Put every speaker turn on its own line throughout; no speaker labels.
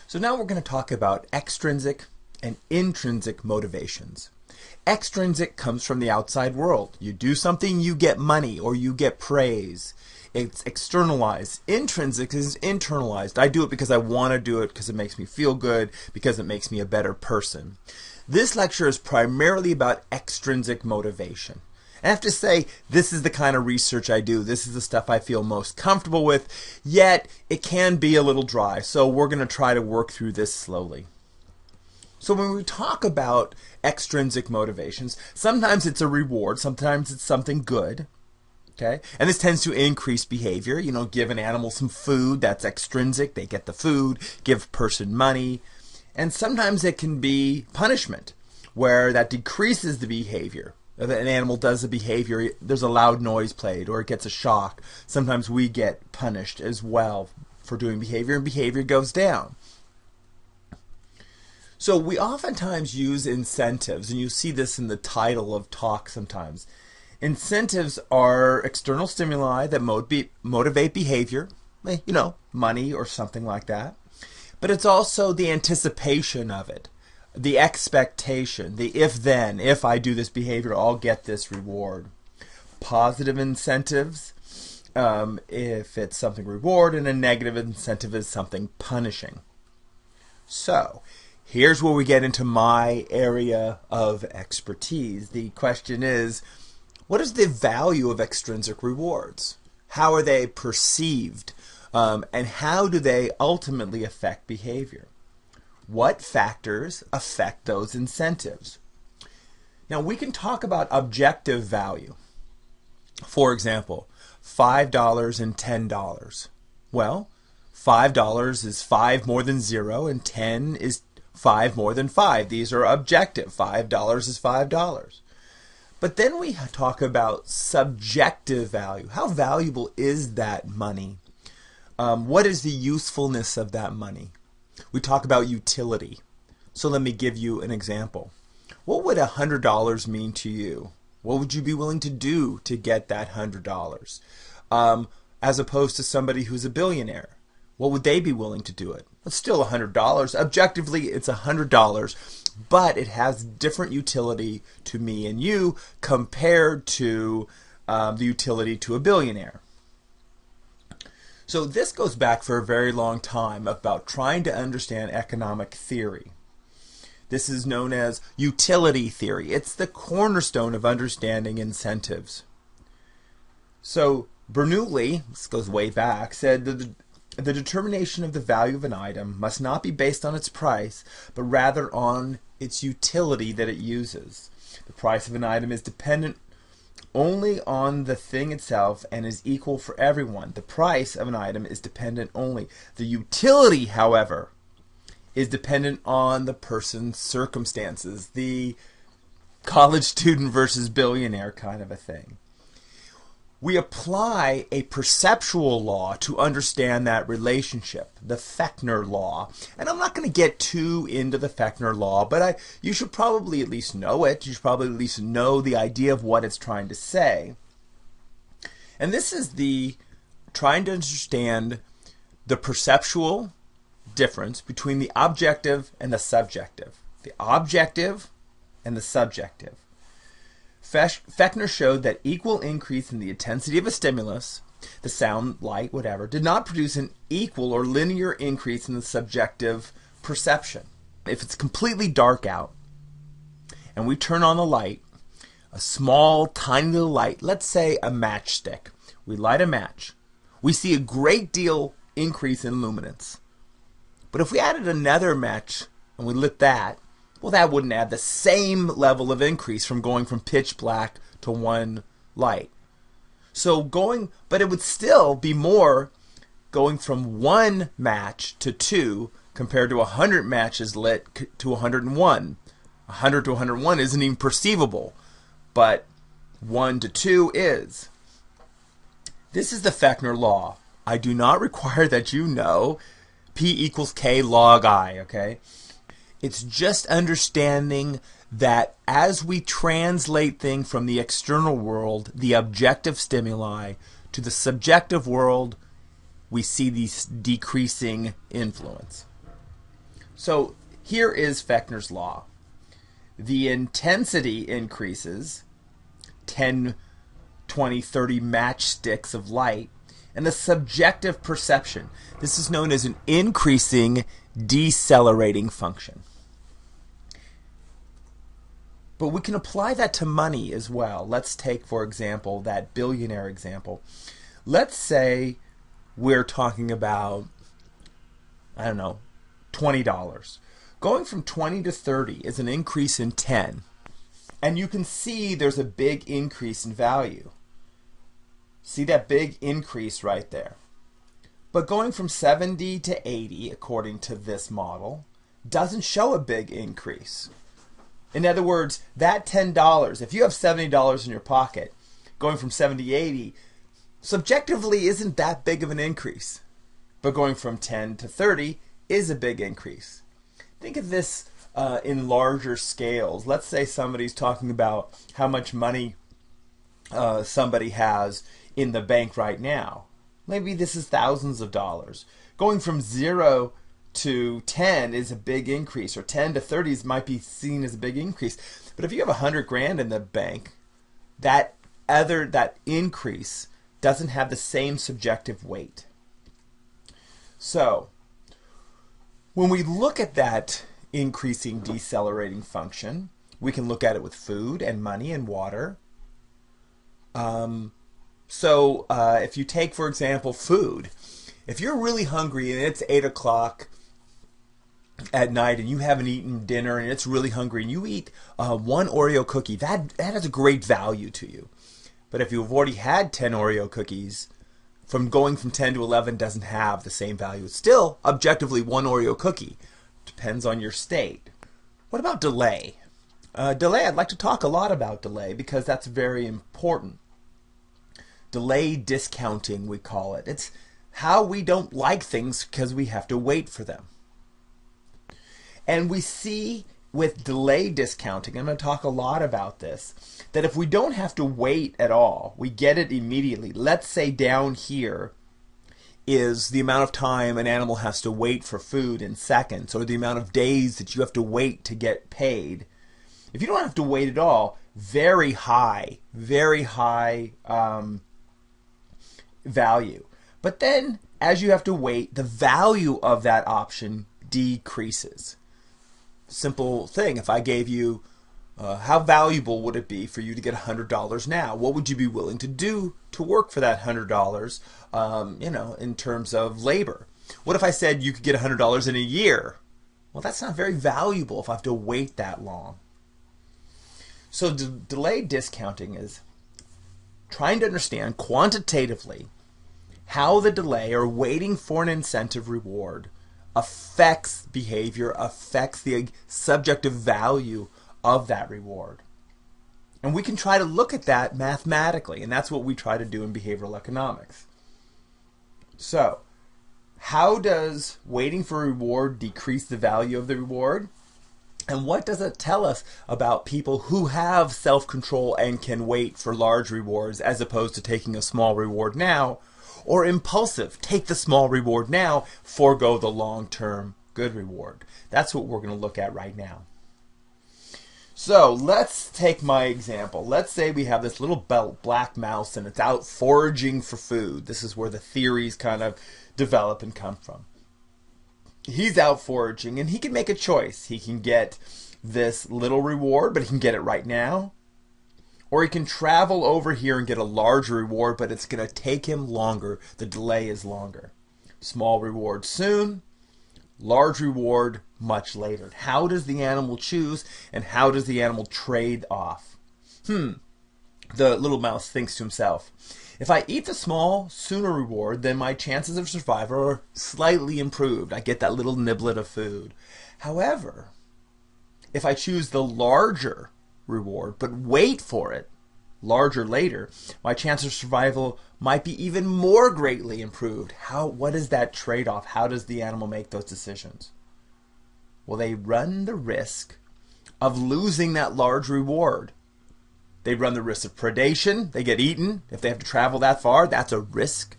So now we're going to talk about extrinsic and intrinsic motivations. Extrinsic comes from the outside world. You do something, you get money or you get praise. It's externalized. Intrinsic is internalized. I do it because I want to do it, because it makes me feel good, because it makes me a better person. This lecture is primarily about extrinsic motivation. I have to say, this is the kind of research I do. This is the stuff I feel most comfortable with, yet it can be a little dry. So we're going to try to work through this slowly. So when we talk about extrinsic motivations, sometimes it's a reward, sometimes it's something good. Okay? And this tends to increase behavior. You know, give an animal some food, that's extrinsic. They get the food, give a person money. And sometimes it can be punishment, where that decreases the behavior. If an animal does a behavior, there's a loud noise played, or it gets a shock. Sometimes we get punished as well for doing behavior, and behavior goes down. So we oftentimes use incentives, and you see this in the title of talk sometimes. Incentives are external stimuli that motivate behavior, you know, money or something like that. But it's also the anticipation of it, the expectation, the if-then. If I do this behavior, I'll get this reward. Positive incentives, if it's something reward, and a negative incentive is something punishing. So here's where we get into my area of expertise. The question is, what is the value of extrinsic rewards? How are they perceived? And how do they ultimately affect behavior? What factors affect those incentives? Now we can talk about objective value. For example, $5 and $10. Well, $5 is 5 more than 0 and 10 is 5 more than 5. These are objective. $5 is $5. But then we talk about subjective value. How valuable is that money? What is the usefulness of that money? We talk about utility. So let me give you an example. What would $100 mean to you? What would you be willing to do to get that $100? As opposed to somebody who's a billionaire. What would they be willing to do it? It's still $100. Objectively, it's $100, but it has different utility to me and you compared to the utility to a billionaire. So this goes back for a very long time about trying to understand economic theory. This is known as utility theory. It's the cornerstone of understanding incentives. So Bernoulli, this goes way back, said that the determination of the value of an item must not be based on its price, but rather on its utility that it uses. The price of an item is dependent only on the thing itself and is equal for everyone. The price of an item is dependent only. The utility, however, is dependent on the person's circumstances. The college student versus billionaire kind of a thing. We apply a perceptual law to understand that relationship, the Fechner law. And I'm not going to get too into the Fechner law, but you should probably at least know it. You should probably at least know the idea of what it's trying to say. And this is the trying to understand the perceptual difference between the objective and the subjective. The objective and the subjective. Fechner showed that equal increase in the intensity of a stimulus, the sound, light, whatever, did not produce an equal or linear increase in the subjective perception. If it's completely dark out and we turn on the light, a small, tiny little light, let's say a matchstick, we light a match, we see a great deal increase in luminance. But if we added another match and we lit that, well, that wouldn't add the same level of increase from going from pitch black to one light. But it would still be more going from one match to two compared to 100 matches lit to 101. 100 to 101 isn't even perceivable, but 1 to 2 is. This is the Fechner law. I do not require that you know P equals K log I, okay? It's just understanding that as we translate things from the external world, the objective stimuli, to the subjective world, we see these decreasing influence. So here is Fechner's law. The intensity increases 10, 20, 30 matchsticks of light, and the subjective perception. This is known as an increasing decelerating function. But we can apply that to money as well. Let's take, for example, that billionaire example. Let's say we're talking about, I don't know, $20. Going from 20 to 30 is an increase in 10. And you can see there's a big increase in value. See that big increase right there. But going from 70 to 80, according to this model, doesn't show a big increase. In other words, that $10, if you have $70 in your pocket, going from 70 to 80, subjectively isn't that big of an increase. But going from 10 to 30 is a big increase. Think of this in larger scales. Let's say somebody's talking about how much money somebody has in the bank right now. Maybe this is thousands of dollars. Going from 0 to 10 is a big increase, or 10 to 30 might be seen as a big increase. But if you have 100 grand in the bank, that increase doesn't have the same subjective weight. So when we look at that increasing decelerating function, we can look at it with food and money and water. If you take, for example, food, if you're really hungry and it's 8 o'clock at night and you haven't eaten dinner and it's really hungry and you eat one Oreo cookie, that has a great value to you. But if you've already had 10 Oreo cookies, going from 10 to 11 doesn't have the same value. It's still objectively one Oreo cookie. Depends on your state. What about delay? Delay, I'd like to talk a lot about delay because that's very important. Delay discounting, we call it. It's how we don't like things because we have to wait for them. And we see with delay discounting, I'm going to talk a lot about this, that if we don't have to wait at all, we get it immediately. Let's say down here is the amount of time an animal has to wait for food in seconds, or the amount of days that you have to wait to get paid. If you don't have to wait at all, very high value. But then as you have to wait, the value of that option decreases. Simple thing, if I gave you, how valuable would it be for you to get $100 now? What would you be willing to do to work for that $100, in terms of labor? What if I said you could get $100 in a year? Well, that's not very valuable if I have to wait that long. So delay discounting is trying to understand quantitatively how the delay or waiting for an incentive reward affects behavior, affects the subjective value of that reward. And we can try to look at that mathematically, and that's what we try to do in behavioral economics. So, how does waiting for a reward decrease the value of the reward? And what does it tell us about people who have self-control and can wait for large rewards as opposed to taking a small reward now? Or impulsive, take the small reward now, forego the long-term good reward. That's what we're going to look at right now. So let's take my example. Let's say we have this little black mouse and it's out foraging for food. This is where the theories kind of develop and come from. He's out foraging and he can make a choice. He can get this little reward, but he can get it right now. Or he can travel over here and get a larger reward, but it's going to take him longer. The delay is longer. Small reward soon, large reward much later. How does the animal choose, and how does the animal trade off? The little mouse thinks to himself, if I eat the small, sooner reward, then my chances of survival are slightly improved. I get that little niblet of food. However, if I choose the larger reward, but wait for it larger later, my chance of survival might be even more greatly improved. What is that trade-off? How does the animal make those decisions? Well, they run the risk of losing that large reward. They run the risk of predation. They get eaten. If they have to travel that far, that's a risk.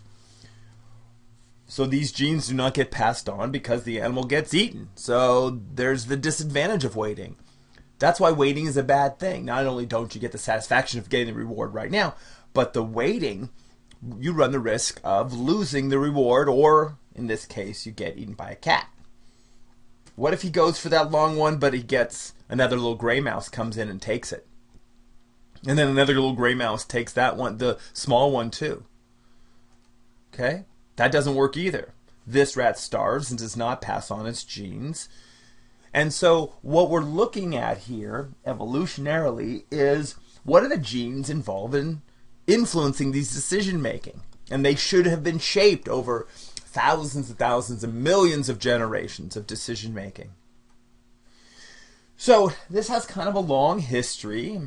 So these genes do not get passed on because the animal gets eaten. So there's the disadvantage of waiting. That's why waiting is a bad thing. Not only don't you get the satisfaction of getting the reward right now, but the waiting, you run the risk of losing the reward, or in this case, you get eaten by a cat. What if he goes for that long one, but he gets another little gray mouse comes in and takes it? And then another little gray mouse takes that one, the small one too. Okay? That doesn't work either. This rat starves and does not pass on its genes. And so what we're looking at here, evolutionarily, is what are the genes involved in influencing these decision making? And they should have been shaped over thousands and millions of generations of decision making. So this has kind of a long history.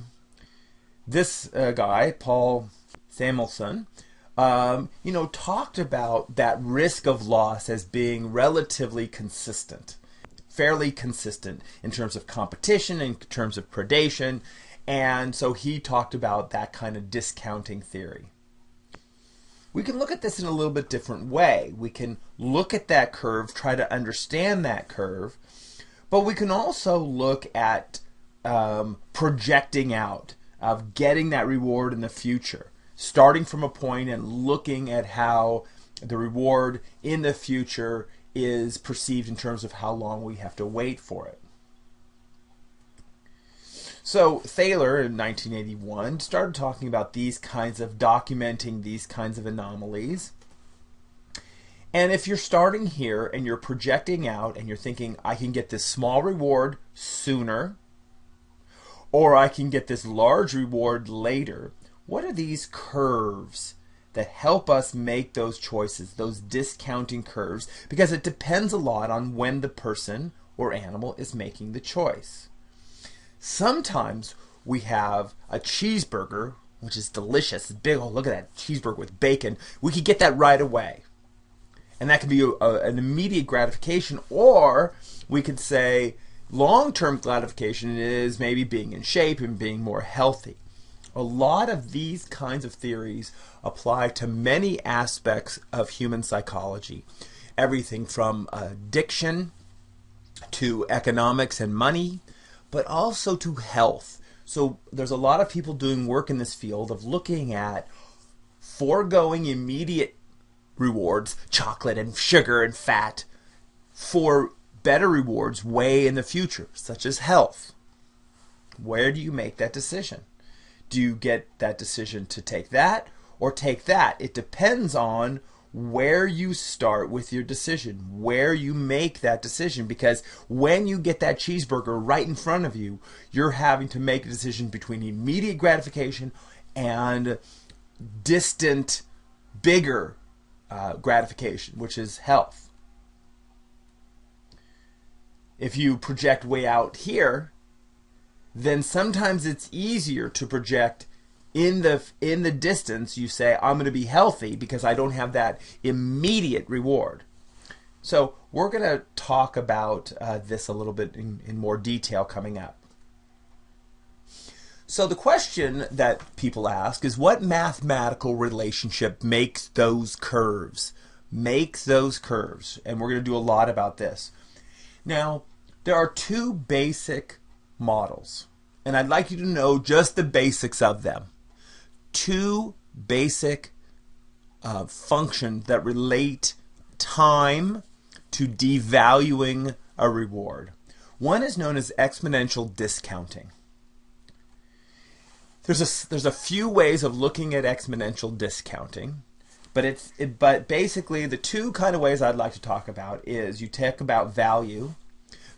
This guy, Paul Samuelson, talked about that risk of loss as being relatively consistent, fairly consistent in terms of competition, in terms of predation, and so he talked about that kind of discounting theory. We can look at this in a little bit different way. We can look at that curve, try to understand that curve, but we can also look at projecting out, of getting that reward in the future, starting from a point and looking at how the reward in the future is perceived in terms of how long we have to wait for it. So Thaler in 1981 started talking about these kinds of documenting these kinds of anomalies. And if you're starting here and you're projecting out and you're thinking, I can get this small reward sooner, or I can get this large reward later, what are these curves that help us make those choices, those discounting curves? Because it depends a lot on when the person or animal is making the choice. Sometimes we have a cheeseburger, which is delicious. It's big. Oh, look at that cheeseburger with bacon. We could get that right away. And that can be an immediate gratification. Or we could say long-term gratification is maybe being in shape and being more healthy. A lot of these kinds of theories apply to many aspects of human psychology. Everything from addiction to economics and money, but also to health. So there's a lot of people doing work in this field of looking at foregoing immediate rewards, chocolate and sugar and fat, for better rewards way in the future, such as health. Where do you make that decision? Do you get that decision to take that or take that? It depends on where you start with your decision, where you make that decision, because when you get that cheeseburger right in front of you, you're having to make a decision between immediate gratification and distant, bigger gratification, which is health. If you project way out here, then sometimes it's easier to project in the distance. You say, I'm going to be healthy because I don't have that immediate reward. So we're going to talk about this a little bit in more detail coming up. So the question that people ask is, what mathematical relationship makes those curves? Makes those curves. And we're going to do a lot about this. Now, there are two basic models, and I'd like you to know just the basics of them. Two basic functions that relate time to devaluing a reward. One is known as exponential discounting. There's a few ways of looking at exponential discounting, but basically the two kind of ways I'd like to talk about is you talk about value,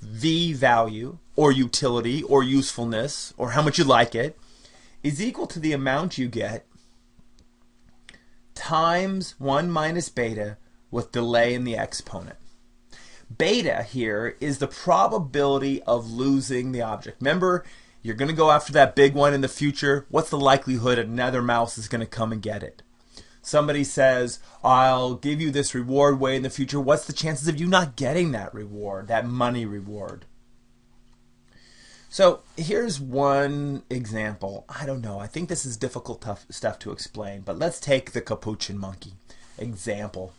V value, or utility, or usefulness, or how much you like it, is equal to the amount you get times 1 minus beta with delay in the exponent. Beta here is the probability of losing the object. Remember, you're going to go after that big one in the future. What's the likelihood another mouse is going to come and get it? Somebody says, I'll give you this reward way in the future. What's the chances of you not getting that reward, that money reward? So here's one example. I don't know. I think this is difficult stuff to explain, but let's take the capuchin monkey example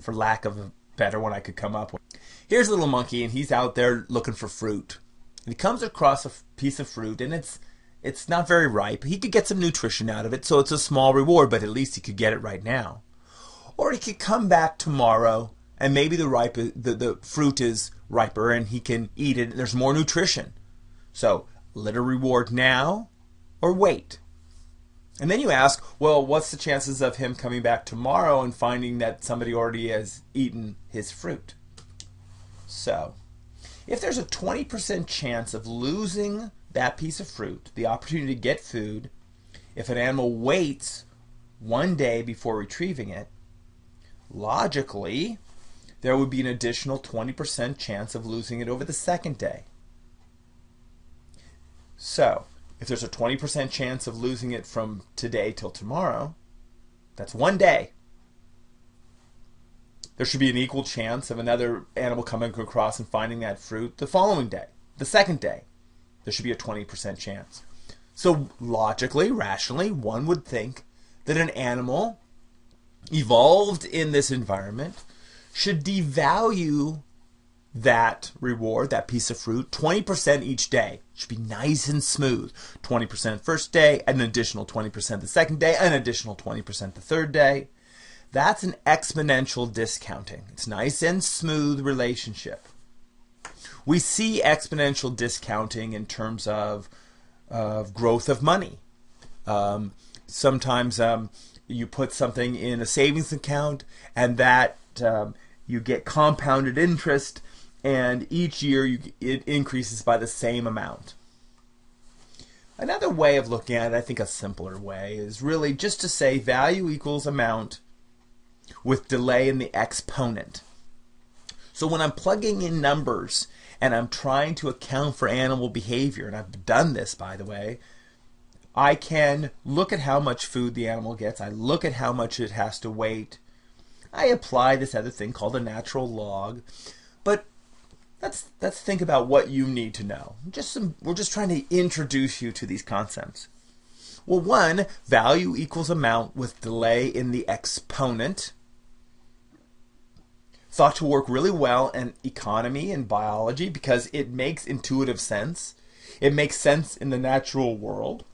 for lack of a better one I could come up with. Here's a little monkey, and he's out there looking for fruit. And he comes across a piece of fruit, and it's not very ripe. He could get some nutrition out of it, so it's a small reward, but at least he could get it right now. Or he could come back tomorrow, and maybe the fruit is riper, and he can eat it. There's more nutrition. So, little reward now, or wait. And then you ask, well, what's the chances of him coming back tomorrow and finding that somebody already has eaten his fruit? So, if there's a 20% chance of losing that piece of fruit, the opportunity to get food, if an animal waits one day before retrieving it, logically, there would be an additional 20% chance of losing it over the second day. So, if there's a 20% chance of losing it from today till tomorrow, that's one day. There should be an equal chance of another animal coming across and finding that fruit the following day, the second day. There should be a 20% chance. So logically, rationally, one would think that an animal evolved in this environment should devalue that reward, that piece of fruit, 20% each day. It should be nice and smooth. 20% first day, an additional 20% the second day, an additional 20% the third day. That's an exponential discounting. It's nice and smooth relationship. We see exponential discounting in terms of growth of money. Sometimes you put something in a savings account, and that you get compounded interest, and each year it increases by the same amount. Another way of looking at it, I think a simpler way, is really just to say value equals amount with delay in the exponent. So when I'm plugging in numbers and I'm trying to account for animal behavior, and I've done this, by the way, I can look at how much food the animal gets. I look at how much it has to wait. I apply this other thing called a natural log. But let's think about what you need to know. We're just trying to introduce you to these concepts. Well, one, value equals amount with delay in the exponent. Thought to work really well in economy and biology because it makes intuitive sense. It makes sense in the natural world.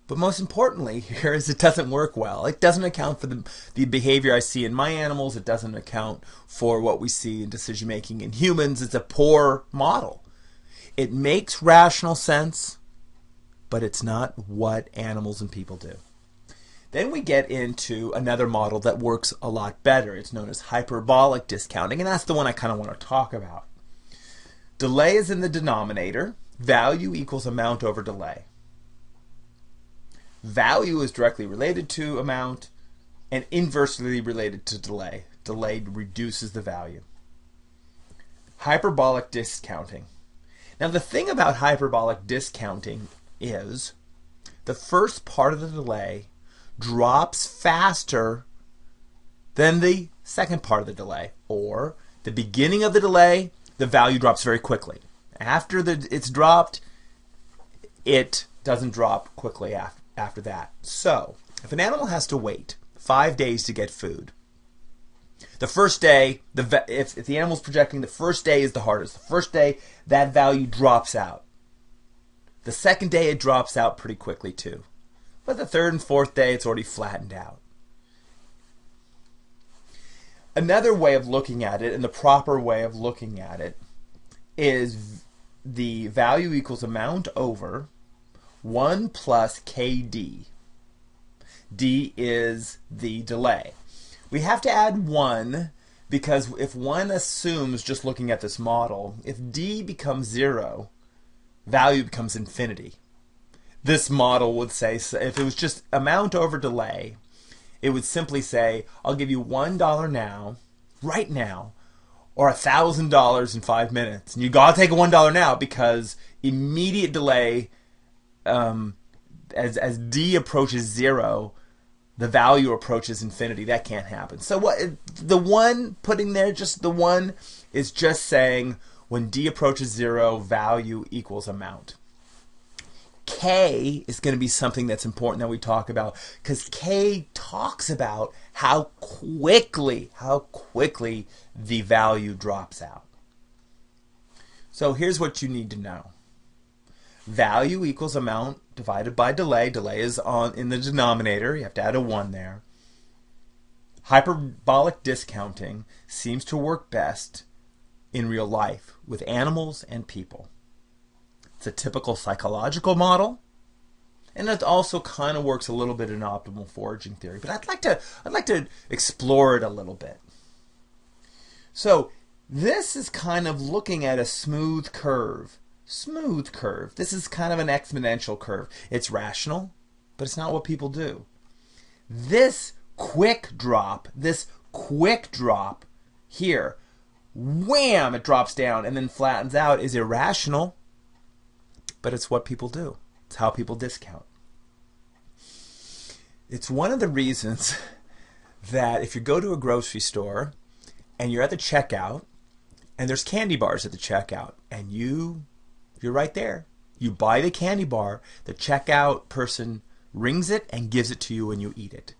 But most importantly here is it doesn't work well. It doesn't account for the behavior I see in my animals. It doesn't account for what we see in decision making in humans. It's a poor model. It makes rational sense, but it's not what animals and people do. Then we get into another model that works a lot better. It's known as hyperbolic discounting, and that's the one I kind of want to talk about. Delay is in the denominator. Value equals amount over delay. Value is directly related to amount and inversely related to delay. Delay reduces the value. Hyperbolic discounting. Now the thing about hyperbolic discounting is the first part of the delay drops faster than the second part of the delay, or the beginning of the delay, the value drops very quickly. After it's dropped, it doesn't drop quickly after that. So, if an animal has to wait 5 days to get food, the first day, if the animal's projecting, the first day is the hardest. The first day, that value drops out. The second day, it drops out pretty quickly too. But the third and fourth day, it's already flattened out. Another way of looking at it, and the proper way of looking at it, is the value equals amount over 1 plus KD. D is the delay. We have to add 1 because if one assumes, just looking at this model, if D becomes 0, value becomes infinity. This model would say, if it was just amount over delay, it would simply say, I'll give you $1 now, right now, or $1,000 in 5 minutes. And you gotta take a $1 now because immediate delay, as D approaches 0, the value approaches infinity. That can't happen. So what the 1 putting there, just the 1, is just saying when D approaches 0, value equals amount. K is going to be something that's important that we talk about, because K talks about how quickly the value drops out. So here's what you need to know. Value equals amount divided by delay. Delay is in the denominator. You have to add a 1 there. Hyperbolic discounting seems to work best in real life with animals and people. It's a typical psychological model, and it also kind of works a little bit in optimal foraging theory. But I'd like to explore it a little bit. So this is kind of looking at a smooth curve. Smooth curve. This is kind of an exponential curve. It's rational, but it's not what people do. This quick drop here, wham, it drops down and then flattens out, is irrational, but it's what people do. It's how people discount. It's one of the reasons that if you go to a grocery store and you're at the checkout and there's candy bars at the checkout and you're right there, you buy the candy bar, the checkout person rings it and gives it to you and you eat it.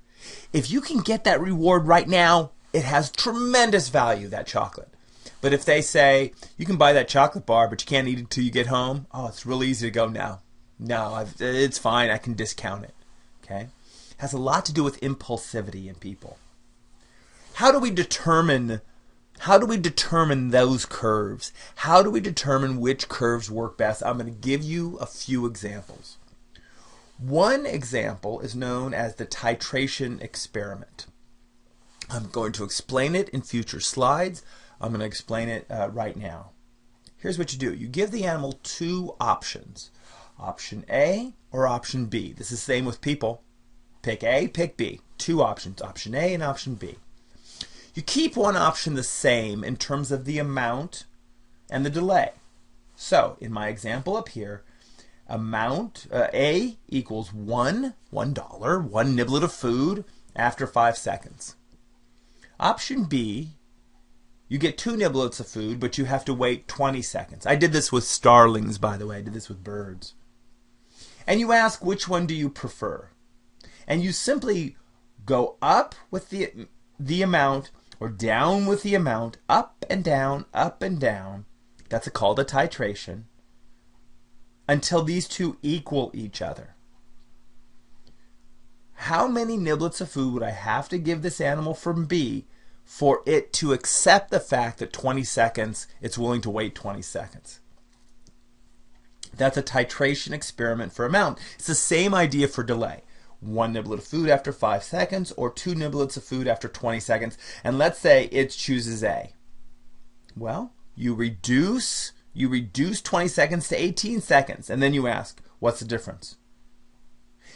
If you can get that reward right now, it has tremendous value, that chocolate. But if they say, you can buy that chocolate bar, but you can't eat it until you get home, oh, it's really easy to go, no, it's fine, I can discount it. Okay? It has a lot to do with impulsivity in people. How do we determine those curves? How do we determine which curves work best? I'm going to give you a few examples. One example is known as the titration experiment. I'm going to explain it in future slides. I'm going to explain it right now. Here's what you do. You give the animal 2 options. Option A or option B. This is the same with people. Pick A, pick B. 2 options. Option A and option B. You keep one option the same in terms of the amount and the delay. So, in my example up here, amount A equals $1, one niblet of food after 5 seconds. Option B, you get 2 niblets of food, but you have to wait 20 seconds. I did this with starlings, by the way. I did this with birds. And you ask, which one do you prefer? And you simply go up with the amount or down with the amount, up and down, up and down. That's called a titration, until these two equal each other. How many niblets of food would I have to give this animal from B for it to accept the fact that 20 seconds, it's willing to wait 20 seconds? That's a titration experiment for amount. It's the same idea for delay. 1 niblet of food after 5 seconds or 2 niblets of food after 20 seconds. And let's say it chooses A. Well, you reduce 20 seconds to 18 seconds, and then you ask, what's the difference?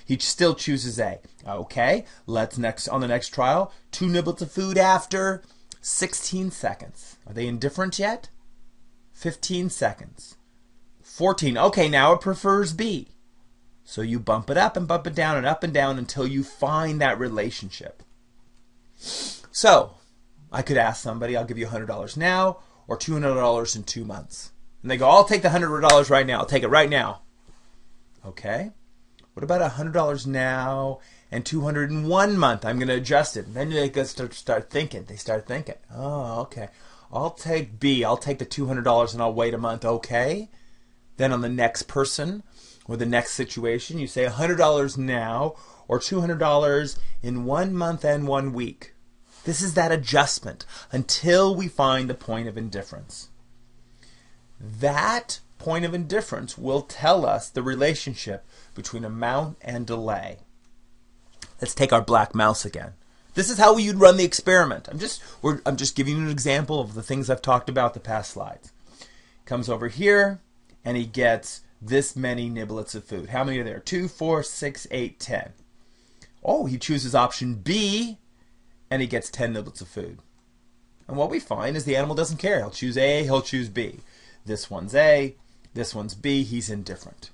He still chooses A. Okay, let's on the next trial, 2 niblets of food after 16 seconds. Are they indifferent yet? 15 seconds. 14. Okay, now it prefers B. So you bump it up and bump it down and up and down until you find that relationship. So, I could ask somebody, I'll give you $100 now or $200 in 2 months. And they go, I'll take the $100 right now. I'll take it right now. Okay. What about $100 now and $200 in 1 month? I'm going to adjust it. And then they start thinking. They start thinking, oh, okay. I'll take B. I'll take the $200 and I'll wait a month. Okay. Then on the next person or the next situation, you say $100 now or $200 in 1 month and 1 week. This is that adjustment until we find the point of indifference. That point of indifference will tell us the relationship between amount and delay. Let's take our black mouse again. This is how you'd run the experiment. I'm just giving you an example of the things I've talked about the past slides. Comes over here and he gets this many niblets of food. How many are there? 2, 4, 6, 8, 10. Oh, he chooses option B and he gets 10 niblets of food. And what we find is the animal doesn't care. He'll choose A, he'll choose B. This one's A, this one's B, he's indifferent.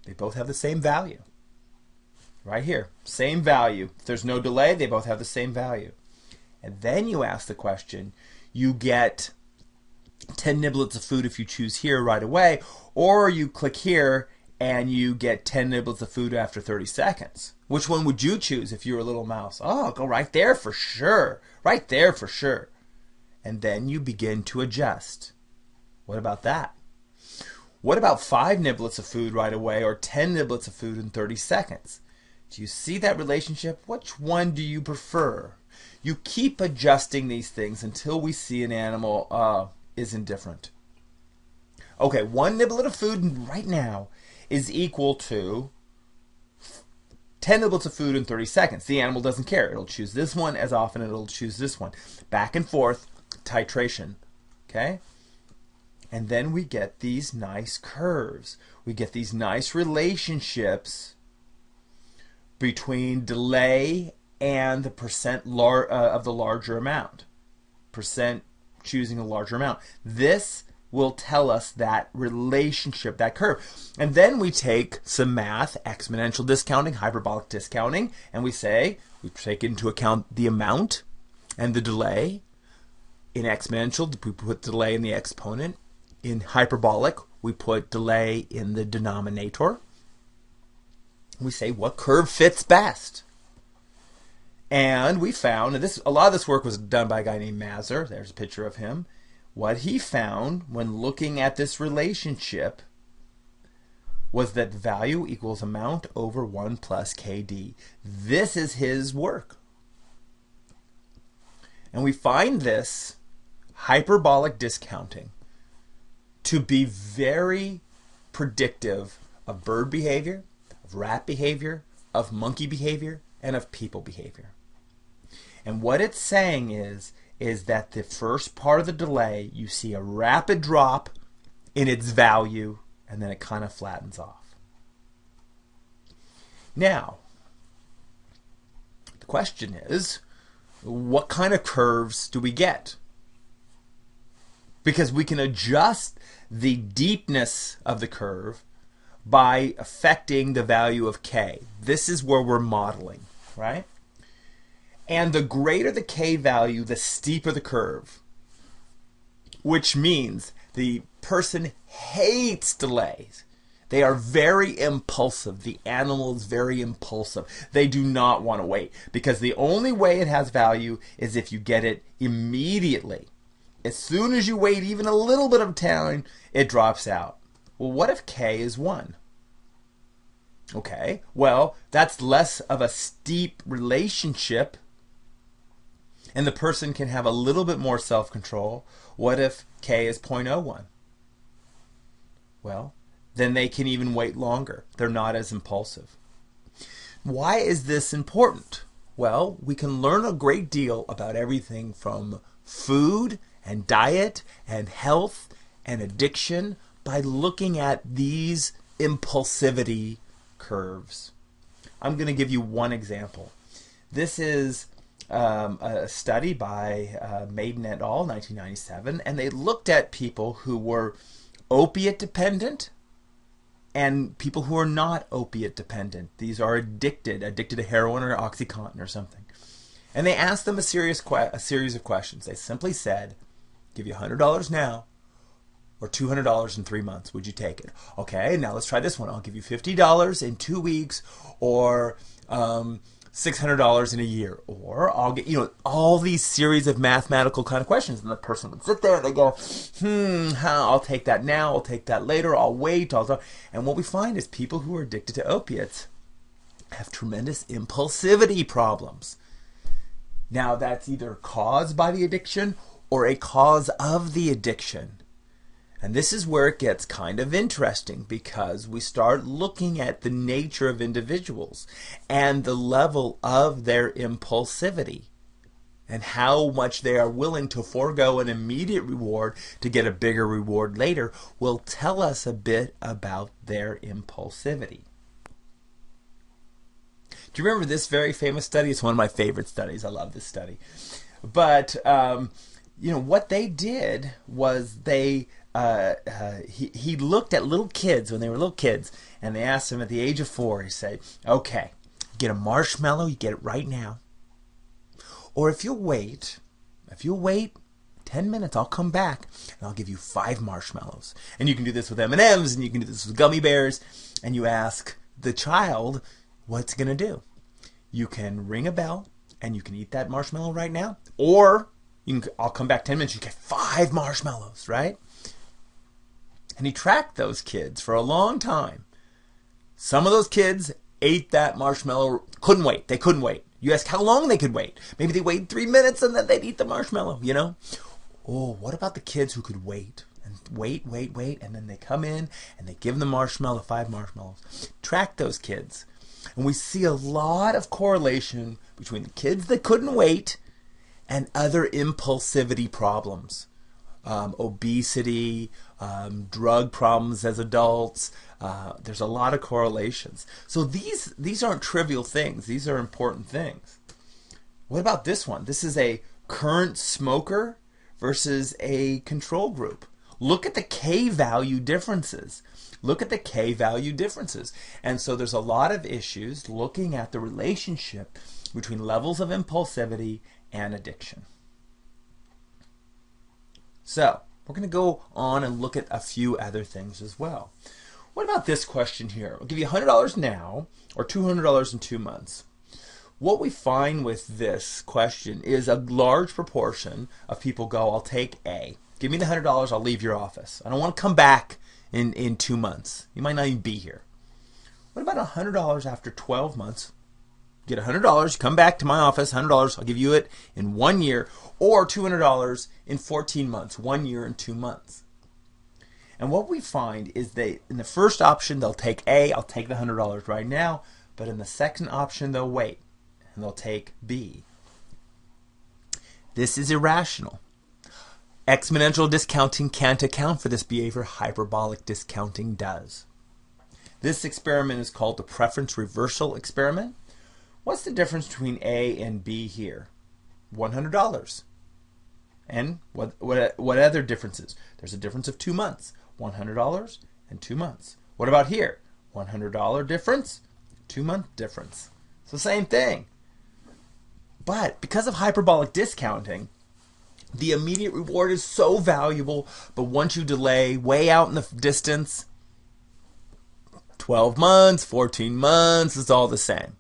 They both have the same value. Right here, same value. If there's no delay, they both have the same value. And then you ask the question, you get 10 niblets of food if you choose here right away, or you click here and you get 10 nibbles of food after 30 seconds. Which one would you choose if you were a little mouse? Oh, I'll go right there for sure. Right there for sure. And then you begin to adjust. What about that? What about 5 niblets of food right away or 10 niblets of food in 30 seconds? Do you see that relationship? Which one do you prefer? You keep adjusting these things until we see an animal is indifferent. Okay, 1 niblet of food right now is equal to 10 niblets of food in 30 seconds. The animal doesn't care. It'll choose this one as often as it'll choose this one. Back and forth, titration. Okay? And then we get these nice curves. We get these nice relationships between delay and the percent of the larger amount. Percent choosing a larger amount. This will tell us that relationship, that curve. And then we take some math, exponential discounting, hyperbolic discounting, and we say, we take into account the amount and the delay. In exponential, we put delay in the exponent. In hyperbolic, we put delay in the denominator. We say, what curve fits best? And we found, and a lot of this work was done by a guy named Mazur. There's a picture of him. What he found when looking at this relationship was that value equals amount over 1 plus KD. This is his work. And we find this hyperbolic discounting to be very predictive of bird behavior, of rat behavior, of monkey behavior, and of people behavior. And what it's saying is that the first part of the delay, you see a rapid drop in its value, and then it kind of flattens off. Now, the question is, what kind of curves do we get? Because we can adjust the deepness of the curve by affecting the value of K. This is where we're modeling, right? And the greater the K value, the steeper the curve. Which means the person hates delays. They are very impulsive. The animal is very impulsive. They do not want to wait. Because the only way it has value is if you get it immediately. As soon as you wait even a little bit of time, it drops out. Well, what if K is 1? Okay, well, that's less of a steep relationship, and the person can have a little bit more self-control. What if K is 0.01? Well, then they can even wait longer. They're not as impulsive. Why is this important? Well, we can learn a great deal about everything from food and diet and health and addiction by looking at these impulsivity curves. I'm going to give you one example. This is a study by Madden et al. 1997, and they looked at people who were opiate dependent and people who are not opiate dependent. These are addicted to heroin or OxyContin or something. And they asked them a series of questions. They simply said, give you $100 now or $200 in 3 months. Would you take it? Okay, now let's try this one. I'll give you $50 in 2 weeks or $600 in a year. Or I'll get, all these series of mathematical kind of questions. And the person would sit there and they go, I'll take that now, I'll take that later, I'll wait. And what we find is people who are addicted to opiates have tremendous impulsivity problems. Now that's either caused by the addiction or a cause of the addiction. And this is where it gets kind of interesting because we start looking at the nature of individuals and the level of their impulsivity and how much they are willing to forego an immediate reward to get a bigger reward later will tell us a bit about their impulsivity. Do you remember this very famous study? It's one of my favorite studies. I love this study. But, what they did was he looked at little kids when they were little kids, and they asked them at the age of 4, he said, okay, get a marshmallow, you get it right now. Or if you'll wait 10 minutes, I'll come back and I'll give you 5 marshmallows. And you can do this with M&Ms, and you can do this with gummy bears. And you ask the child what's going to do. You can ring a bell and you can eat that marshmallow right now. Or I'll come back 10 minutes, you get 5 marshmallows, right? And he tracked those kids for a long time. Some of those kids ate that marshmallow, couldn't wait. They couldn't wait. You ask how long they could wait. Maybe they waited 3 minutes and then they'd eat the marshmallow, you know? Oh, what about the kids who could wait? And wait, and then they come in and they give them the marshmallow, 5 marshmallows. Track those kids. And we see a lot of correlation between the kids that couldn't wait and other impulsivity problems. Obesity, drug problems as adults. There's a lot of correlations. So these aren't trivial things. These are important things. What about this one? This is a current smoker versus a control group. Look at the K-value differences. Look at the K-value differences. And so there's a lot of issues looking at the relationship between levels of impulsivity and addiction. So, we're going to go on and look at a few other things as well. What about this question here? I'll give you $100 now or $200 in 2 months. What we find with this question is a large proportion of people go, I'll take A. Give me the $100, I'll leave your office. I don't want to come back in 2 months. You might not even be here. What about $100 after 12 months? Get $100, come back to my office, $100, I'll give you it in 1 year, or $200 in 14 months, 1 year and 2 months. And what we find is in the first option, they'll take A, I'll take the $100 right now, but in the second option, they'll wait, and they'll take B. This is irrational. Exponential discounting can't account for this behavior, hyperbolic discounting does. This experiment is called the preference reversal experiment. What's the difference between A and B here? $100. And what other differences? There's a difference of 2 months. $100 and 2 months. What about here? $100 difference, 2 month difference. It's the same thing. But because of hyperbolic discounting, the immediate reward is so valuable, but once you delay way out in the distance, 12 months, 14 months, it's all the same.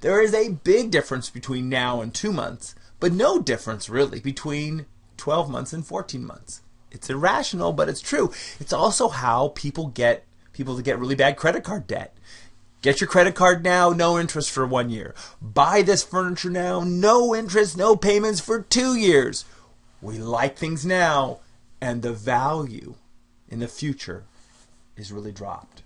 There is a big difference between now and 2 months, but no difference really between 12 months and 14 months. It's irrational, but it's true. It's also how people to get really bad credit card debt. Get your credit card now, no interest for 1 year. Buy this furniture now, no interest, no payments for 2 years. We like things now, and the value in the future is really dropped.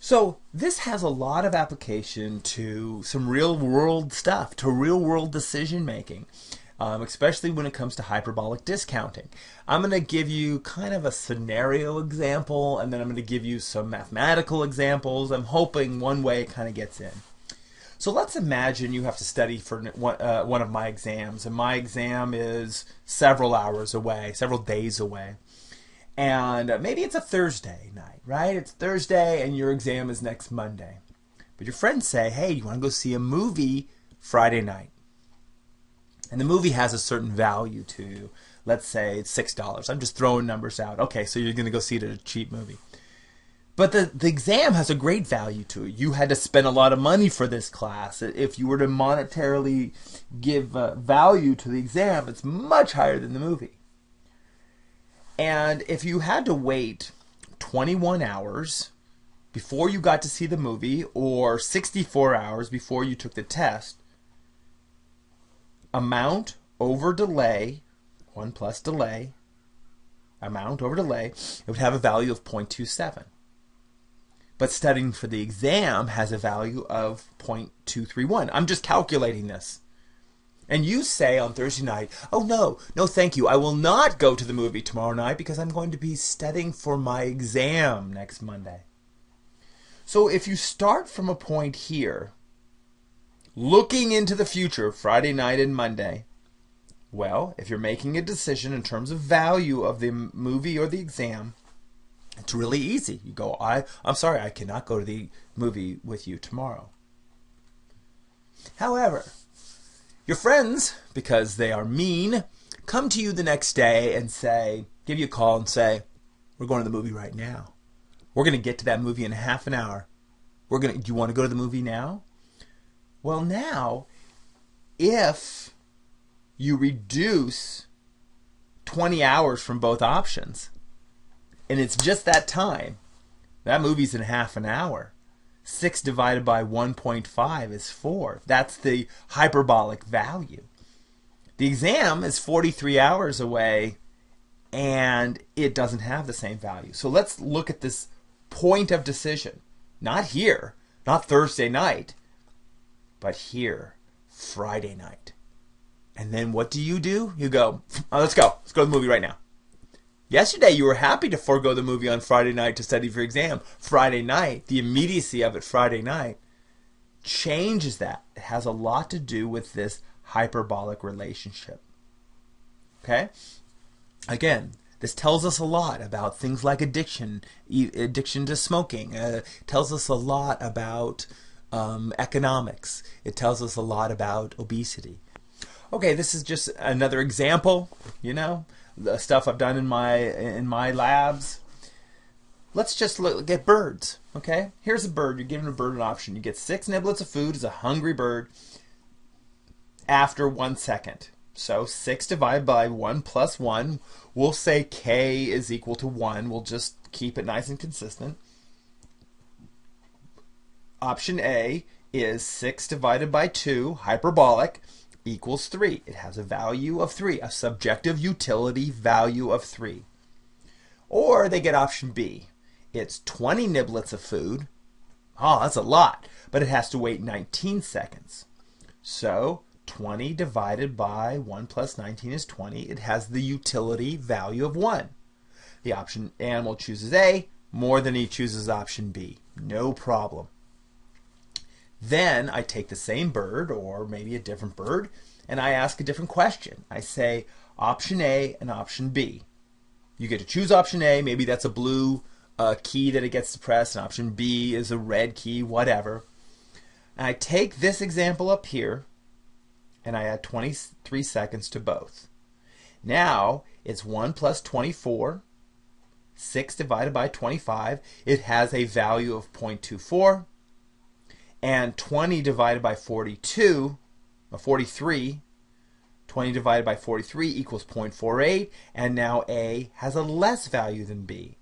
So this has a lot of application to some real-world stuff, to real-world decision-making, especially when it comes to hyperbolic discounting. I'm going to give you kind of a scenario example, and then I'm going to give you some mathematical examples. I'm hoping one way it kind of gets in. So let's imagine you have to study for one of my exams, and my exam is several hours away, several days away. And maybe it's a Thursday night, right? It's Thursday and your exam is next Monday. But your friends say, hey, you want to go see a movie Friday night? And the movie has a certain value to you. Let's say it's $6. I'm just throwing numbers out. Okay, so you're going to go see it at a cheap movie. But the exam has a great value to it. You had to spend a lot of money for this class. If you were to monetarily give value to the exam, it's much higher than the movie. And if you had to wait 21 hours before you got to see the movie, or 64 hours before you took the test, amount over delay, 1 plus delay, amount over delay, it would have a value of 0.27. But studying for the exam has a value of 0.231. I'm just calculating this. And you say on Thursday night, oh no thank you, I will not go to the movie tomorrow night because I'm going to be studying for my exam next Monday. So if you start from a point here, looking into the future, Friday night and Monday, well, if you're making a decision in terms of value of the movie or the exam, it's really easy. You go, I'm sorry, I cannot go to the movie with you tomorrow. However, your friends, because they are mean, come to you the next day and say, give you a call and say, we're going to the movie right now. We're going to get to that movie in half an hour. Do you want to go to the movie now? Well, now, if you reduce 20 hours from both options, and it's just that time, that movie's in half an hour. 6 divided by 1.5 is 4. That's the hyperbolic value. The exam is 43 hours away, and it doesn't have the same value. So let's look at this point of decision. Not here, not Thursday night, but here, Friday night. And then what do? You go, oh, let's go to the movie right now. Yesterday you were happy to forego the movie on Friday night to study for your exam. Friday night, the immediacy of it Friday night, changes that. It has a lot to do with this hyperbolic relationship. Okay? Again, this tells us a lot about things like addiction to smoking. Tells us a lot about economics. It tells us a lot about obesity. Okay, this is just another example, the stuff I've done in my labs. Let's just look at birds, okay? Here's a bird. You're giving a bird an option. You get 6 niblets of food as a hungry bird after 1 second. So 6 divided by 1 plus 1, we'll say k is equal to 1. We'll just keep it nice and consistent. Option A is 6 divided by 2, hyperbolic, equals 3. It has a value of 3, a subjective utility value of 3. Or they get option B. It's 20 niblets of food. Oh, that's a lot, but it has to wait 19 seconds. So 20 divided by 1 plus 19 is 20. It has the utility value of 1. The animal chooses A more than he chooses option B. No problem. Then I take the same bird, or maybe a different bird, and I ask a different question. I say option A and option B. You get to choose option A. Maybe that's a blue key that it gets to press, and option B is a red key, whatever. And I take this example up here, and I add 23 seconds to both. Now it's 1 plus 24, 6 divided by 25. It has a value of 0.24. And 20 divided by 42, or 43, 20 divided by 43 equals 0.48, and now A has a less value than B.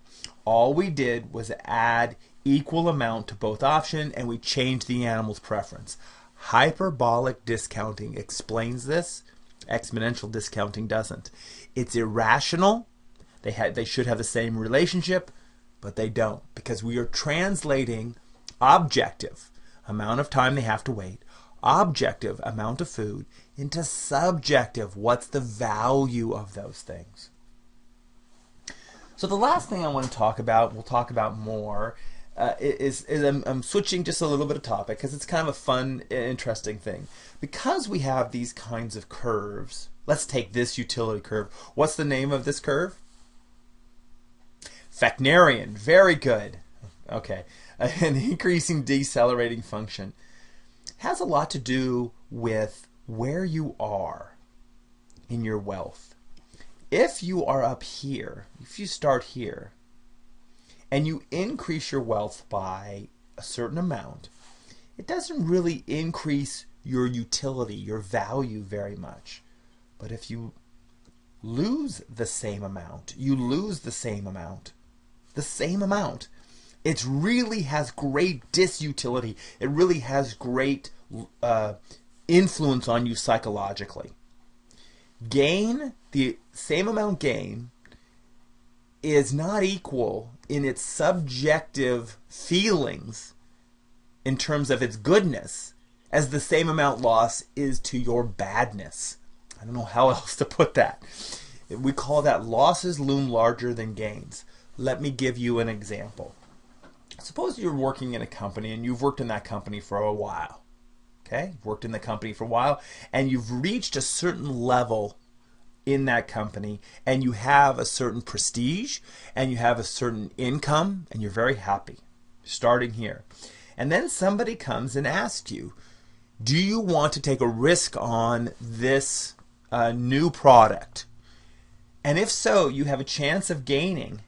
All we did was add equal amount to both options, and we changed the animal's preference. Hyperbolic discounting explains this. Exponential discounting doesn't. It's irrational. They should have the same relationship, but they don't, because we are translating objective amount of time they have to wait, objective amount of food, into subjective, what's the value of those things. So the last thing I want to talk about, we'll talk about more, is I'm switching just a little bit of topic because it's kind of a fun, interesting thing. Because we have these kinds of curves, let's take this utility curve. What's the name of this curve? Fechnerian. Very good. Okay. An increasing decelerating function has a lot to do with where you are in your wealth. If you are up here, if you start here, and you increase your wealth by a certain amount, it doesn't really increase your utility, your value very much. But if you lose the same amount, it really has great disutility. It really has great influence on you psychologically. Gain, the same amount gain, is not equal in its subjective feelings in terms of its goodness as the same amount loss is to your badness. I don't know how else to put that. We call that losses loom larger than gains. Let me give you an example. Suppose you're working in a company and you've worked in that company for a while. Okay? You've worked in the company for a while and you've reached a certain level in that company and you have a certain prestige and you have a certain income and you're very happy starting here. And then somebody comes and asks you, do you want to take a risk on this new product? And if so, you have a chance of gaining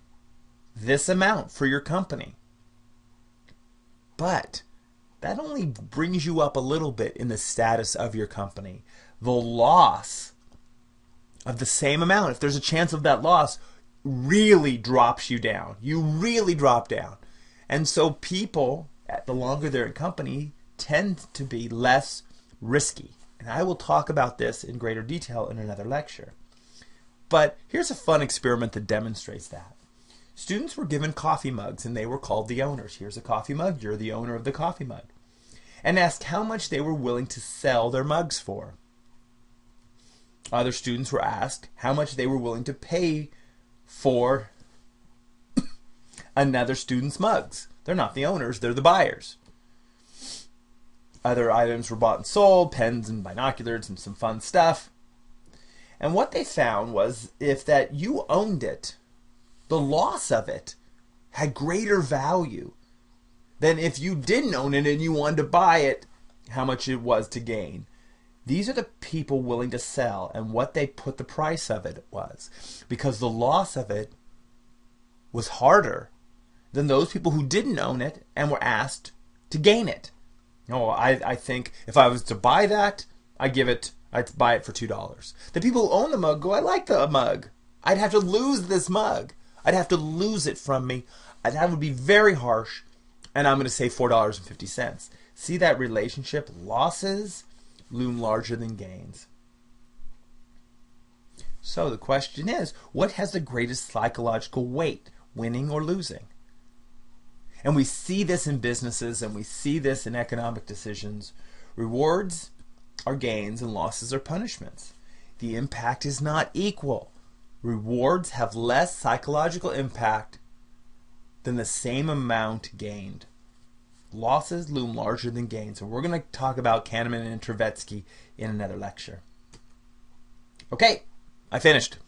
this amount for your company. But that only brings you up a little bit in the status of your company. The loss of the same amount, if there's a chance of that loss, really drops you down. You really drop down. And so people, the longer they're in company, tend to be less risky. And I will talk about this in greater detail in another lecture. But here's a fun experiment that demonstrates that. Students were given coffee mugs and they were called the owners. Here's a coffee mug, you're the owner of the coffee mug. And asked how much they were willing to sell their mugs for. Other students were asked how much they were willing to pay for another student's mugs. They're not the owners, they're the buyers. Other items were bought and sold, pens and binoculars and some fun stuff. And what they found was if that you owned it, the loss of it had greater value than if you didn't own it and you wanted to buy it, how much it was to gain. These are the people willing to sell and what they put the price of it was. Because the loss of it was harder than those people who didn't own it and were asked to gain it. I think if I was to buy that, I'd buy it for $2. The people who own the mug go, I like the mug. I'd have to lose this mug. I'd have to lose it from me. That would be very harsh. And I'm going to say $4.50. See that relationship? Losses loom larger than gains. So the question is, what has the greatest psychological weight, winning or losing? And we see this in businesses and we see this in economic decisions. Rewards are gains and losses are punishments. The impact is not equal. Rewards have less psychological impact than the same amount gained. Losses loom larger than gains. And we're going to talk about Kahneman and Tversky in another lecture. Okay, I finished.